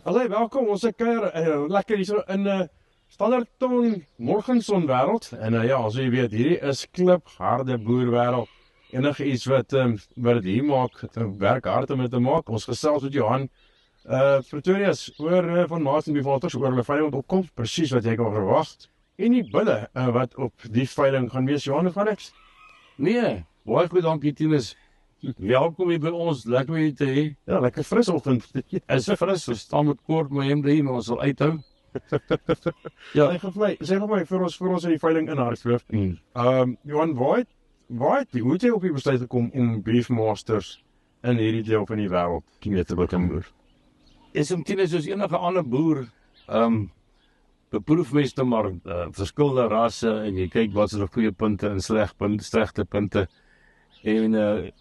Hallo, welkom, ons is kuier lekker hier so in Standerton Morgenson wêreld. En ja, as jy weet, hierdie is klipharde boerwêreld. Enige iets wat dit hier maak, werk hard om dit te maak. Ons gesels met Johan Pretorius oor van Martin Bivalders oor hulle veiling wat opkom, presies wat jy kan verwag. En die bulle wat op die veiling gaan wees. Johan, hoe gaan dit? Nee, baie goed, dankie Tinus. Welkom hier by ons, lekker weer te hê. Ja, lekker fris oggend. Is fris, we staan met kort my hemde hier, maar ons sal uithou. Ja, sê vir my vir ons in die veiling in Hartskloof. Johan, hoe het jy op die besluit gekom om Beefmasters in hierdie deel van die wêreld mee te begin boer? Is om Tinus soos enige ander boer, beproef mens dan maar verskillende rasse en jy kyk wat is er goeie punte en slegte punte. En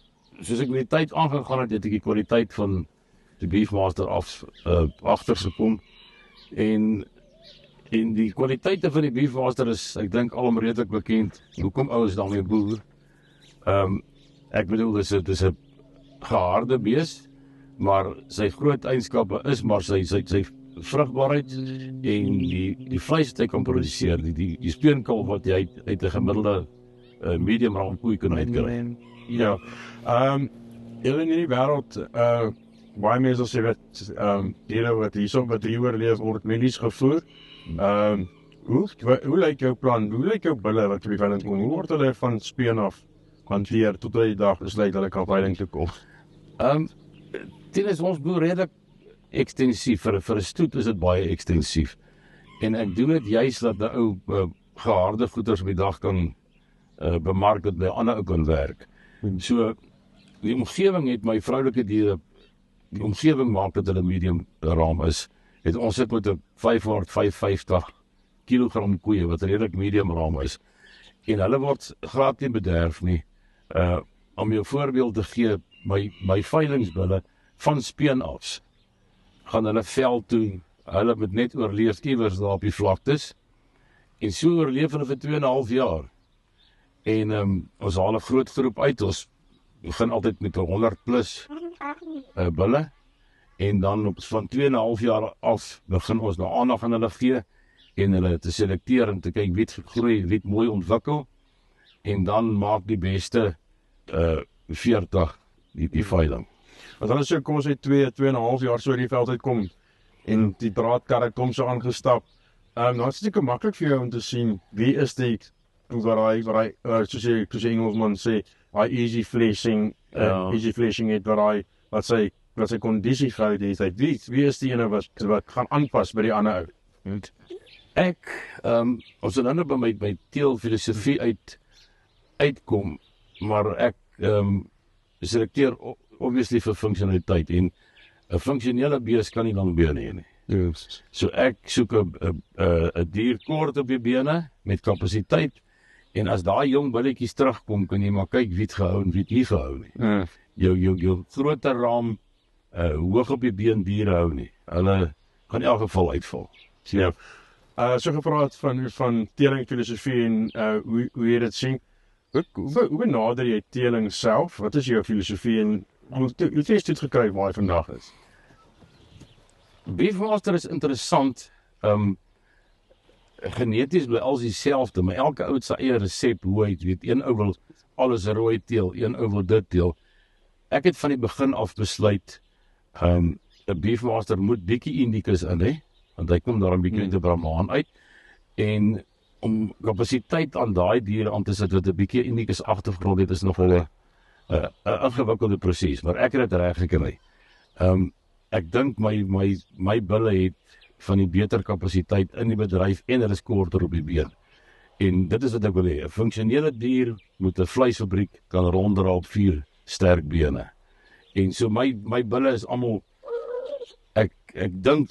soos ek met die tyd aangegaan het ek die kwaliteit van die Beefmaster agtergekom. En die kwaliteite van die Beefmaster is, ek dink alom redelik bekend. Hoekom ouens daarmee boer? Ek bedoel, dit is 'n geharde bees, maar sy groot eienskappe is maar sy vrugbaarheid en die vleis wat hy kan produseer, die speenkalf wat jy uit 'n gemiddelde medium raam koei kan uitkry. Ja, in die wêreld, baie mense sê dat diere wat hier oorleef word milies gevoer. Hoe lyk jou plan? Hoe lyk jou bulle wat op die veiling kom? Hoe word hulle van speen af hanteer tot die dag besluit hulle kan veiling toe kom? Dit is ons boer redelik ekstensief, vir 'n stoet is dit baie ekstensief. En ek doen dit juist dat die ou geharde goeders op die dag kan bemark dat by ander ou kan werk. So, die omgewing het my vroulike diere, die omgewing maak dat hulle medium raam is. Ons sit met 'n 550 kilogram koeie wat redelik medium raam is. En hulle word glad nie bederf nie. Om jou voorbeeld te gee, my veilingsbulle van speen af gaan hulle veld toe, hulle moet net oorleef iewers daar op die vlaktes. En so oorleef hulle vir 2,5 jaar. En ons haal 'n groot groep uit, ons begin altyd met 100 plus bulle, en dan van 2,5 jaar af begin ons nou aandag aan hulle gee, en hulle te selekteer en te kyk wie het gegroei, wie het mooi ontwikkel, en dan maak die beste 40 die veiling. Want hulle so kom ons sê 2,5 jaar so die veld uitkom, en die draadkarre kom so aangestap, nou is dit seker maklik vir jou om te sien, wie is die waar hy soos die Engelsman sê, hy easy flashing het, waar hy, wat sy kondisie gehou het, wie is die ene wat gaan aanpas by die ander ou? Ons het nou by my teelfilosofie uitkom, maar ek selekteer obviously vir funksionaliteit, en 'n funksionele bees kan nie lang bene hê nie. Yes. So ek soek 'n dier kort op die bene, met kapasiteit, en as daai jong bulletjies terugkom, kan jy maar kyk wie het gehou en wie het nie gehou nie. Jou groter raam, hoog op die been diere hou nie. Hulle gaan in elk geval uitval. Ja. So gepraat van telingfilosofie en hoe jy dit sien. Hoe benader jy teling self? Wat is jou filosofie en hoe het jy dit gekry waar jy vandag is? Beefmaster is interessant. Geneties bly alles dieselfde, maar elke ou het sy eie resep hoe hy weet. Een ou wil alles rooi teel, een ou wil dit teel. Ek het van die begin af besluit 'n Beefmaster moet bietjie indicus in hê, want hy kom daar 'n bietjie uit 'n Brahmaan uit, en om kapasiteit aan daai diere aan te sit wat 'n bietjie indicus agtergrond het, is nogal 'n ingewikkelde proses, maar ek het dit reg gekry. Ek dink my bulle het van die beter kapasiteit in die bedryf en hulle is korter op die been. En dit is wat ek wil hê. 'n Funksionele dier moet 'n vleisfabriek kan ronddra op 4 sterk bene. En so my bulle is almal, ek dink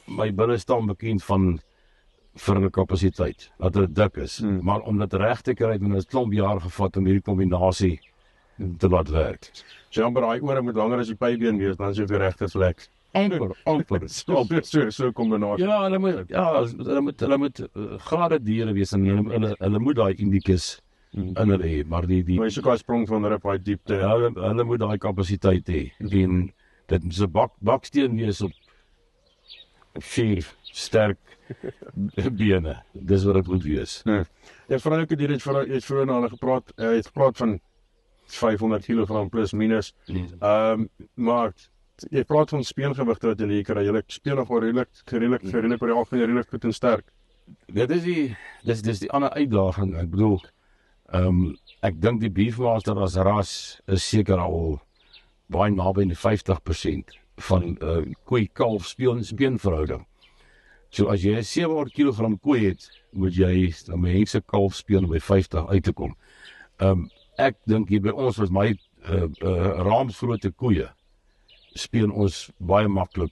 my bulle staan bekend vir hulle kapasiteit, dat hulle dik is. Maar om dit reg te kry, het het 'n klomp jaar gevat om hierdie kombinasie te laat werk. So amper daai ore moet langer as die pybeen wees, dan is jy op die regte plek. Amper. So kombinasie. Ja, hulle moet glade diere wees, en hulle moet daai indicus in hulle hê, maar Maar jy soek daai sprong van ribeye diepte. Hulle moet daai kapasiteit hê. En dit is 'n baksteen wees op 4 sterk bene. Dis wat dit moet wees. Ja, vrouwelijke dier het vroeger nou al gepraat, het gepraat van 500 kilogram plus minus. Maar jy praat van speelgewigte wat jy kry. Jy speel nog wel redelijk oor die algemeen redelijk goed en sterk. Dit is die ander uitdaging. Ek bedoel, ek dink die Beefmaster as ras is seker al baie naby die 50% van koei-kalf speenverhouding. So as jy 700 kilogram koei het, moet jy na mense kalf speel by 50 uit te kom. Ek dink hier by ons was my raamsgrootte koeie speel ons baie maklik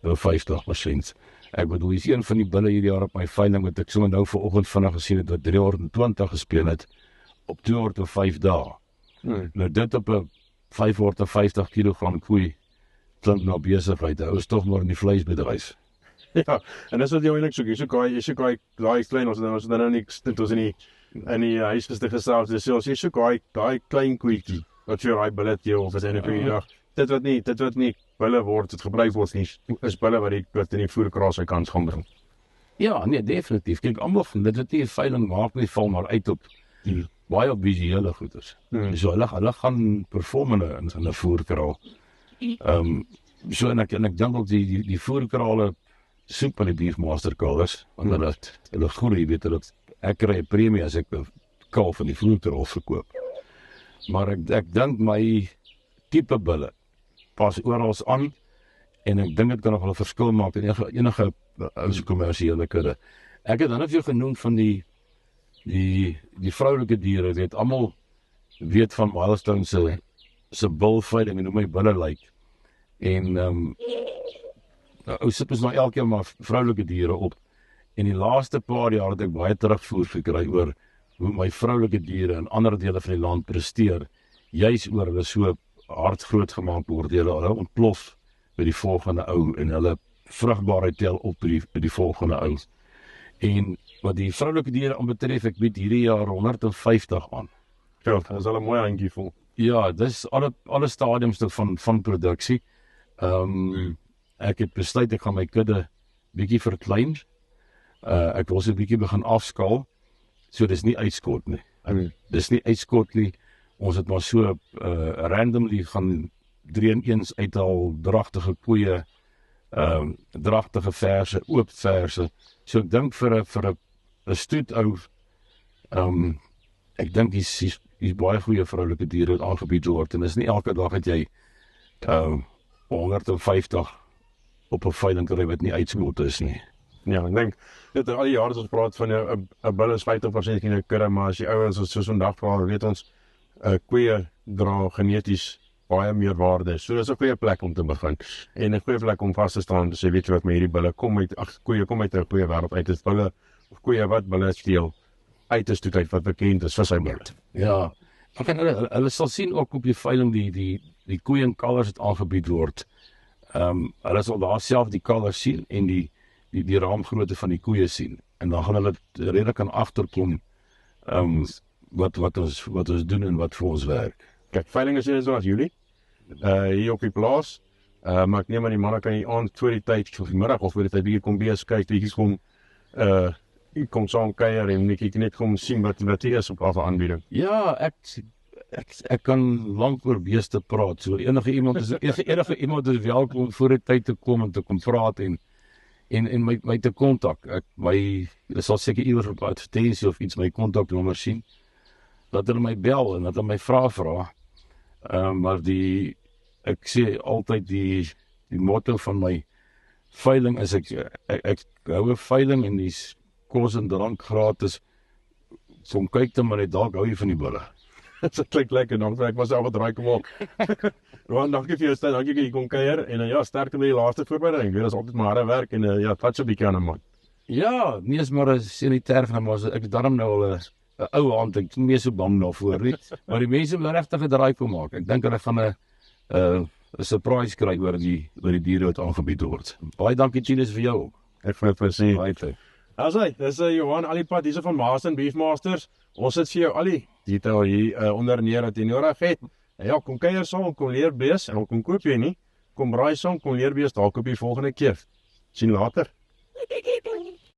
50%. Ek bedoel, hier is een van die bulle hierdie jaar op my veiling wat ek sommer nou vanoggend vinnig gesien het wat 320 gespeel het op 205 dae. Nou dit op 'n 550 kilogram koei klink nou besigheid. Ou is tog maar in die vleisbedryf. Ja, en dis wat jy eintlik soek. Jy soek daai klein ons dan nou niks dit ons in die huisgeste gesels. Dis jy soek daai klein koetjie wat vir daai bulle gee of is eintlik die dag. Dit wat nie bulle word, dit gebruik word nie. Is bulle wat in die voerkraal sy kans gaan bring. Ja, nee, definitief. Kyk, almal van dit wat die veiling maak nie val maar uit op baie op visuele goeders. So hulle gaan perform in 'n voerkraal. So en ek dink ook die voerkrale soek van die Beefmaster kalvers, want hulle groei, weet hulle, ek kry 'n premie as ek 'n kalf in die voerkraal verkoop. Maar ek dink my tipe bulle pas oral aan en ek dink dit kan nog 'n verskil maak in enige kommersiële kudde. Ek het dan net vir jou genoem van die vroulike diere, weet almal weet van Milestone se bulveiling en hoe my bulle lyk. En ou sit ons nou elke keer maar vroulike diere op. En die laaste paar jaar het ek baie terugvoer gekry oor hoe my vroulike diere in ander dele van die land presteer, juis oor hulle so hard groot gemaak word, hulle ontplof by die volgende ou en hulle vrugbaarheid tel op by die volgende ou. En wat die vroulike diere aanbetref, ek bied hierdie jaar 150 aan. Ja, dat is al 'n mooi handjie vol. Ja, dis alle stadiums van produksie. Ek het besluit ek gaan my kudde bietjie verklein. Ek wil so 'n bietjie begin afskaal. So dis nie uitskot nie. Dis nie uitskot nie. Ons het maar so randomly gaan 3-in-1 uithaal, dragtige koeie, dragtige verse, oop verse. So ek dink vir 'n stoet ou, ek dink hier's baie goeie vroulike diere wat aangebied word en dis nie elke dag dat jy 150 op 'n veiling kry wat nie uitskot is nie. Ja, ek dink dit al die jare as ons praat van 'n bulle is 50% in 'n kudde, maar as die ouens so vandag praat, weet ons koeie dra geneties baie meer waarde. So dis 'n goeie plek om te begin. En 'n goeie plek om vas te staan en sê weet jy wat, met hierdie bulle koeie kom uit 'n goeie wêreld uit. Dis bulle of koeie wat bulle steel uit is toe wat bekend is vir sy bulle. Ja. Ek kan hulle sal sien ook op die veiling die koeie en kalvers wat aangebied word. Hulle sal daar self die kalvers sien en die raamgrootte van die koeie sien. En dan gaan hulle redelik aan agterkom wat ons doen en wat vir ons werk. Kyk, veiling is so as Julie. Hier op die plaas. Maar ek neem aan die manne kan hier aan voor die tyd of die middag of voor die tyd hier kom bees kyk, bietjie kom saam kuier en ek net kom sien wat hier is op af aanbieding. Ja, ek kan lank oor beeste praat. So enige iemand is welkom voor die tyd te kom en te kom praat en my te kontak. Ek sal seker iewers op advertensie of iets my kontaknommer sien. Dat hulle my bel en dat hulle my vra. Maar ek sê altyd die motto van my veiling is ek hou 'n veiling en dis kos en drank gratis. Kom kyk dan maar net dalk hou jy van die bulle. Dit klink lekker, dankie. Ek was al wat raai kom op. Roan, dankie vir jou tyd. Dankie dat jy kom kuier en ja, sterkte met die laaste voorbereiding. Dit is altyd maar harde werk en ja, vat so 'n bietjie aan 'n man. Ja, nie is maar 'n sanitair van maar ek daarom nou al 'n ou hand, ek is nie meer so bang daarvoor nie. Maar die mense wil regtig 'n draai kom maak. Ek dink hulle gaan 'n surprise kry oor die diere wat aangebied word. Baie dankie Chinus vir jou. Ek vind dit verseker. Dis Johan Alipad hierso van Milestone Beefmasters. Ons sit vir jou al die detail hier onder neer dat jy nodig het. Ja, kom kuier saam, kom leer bees en kom koop jy nie. Kom braai saam, kom leer bees dalk op die volgende keer. Sien later.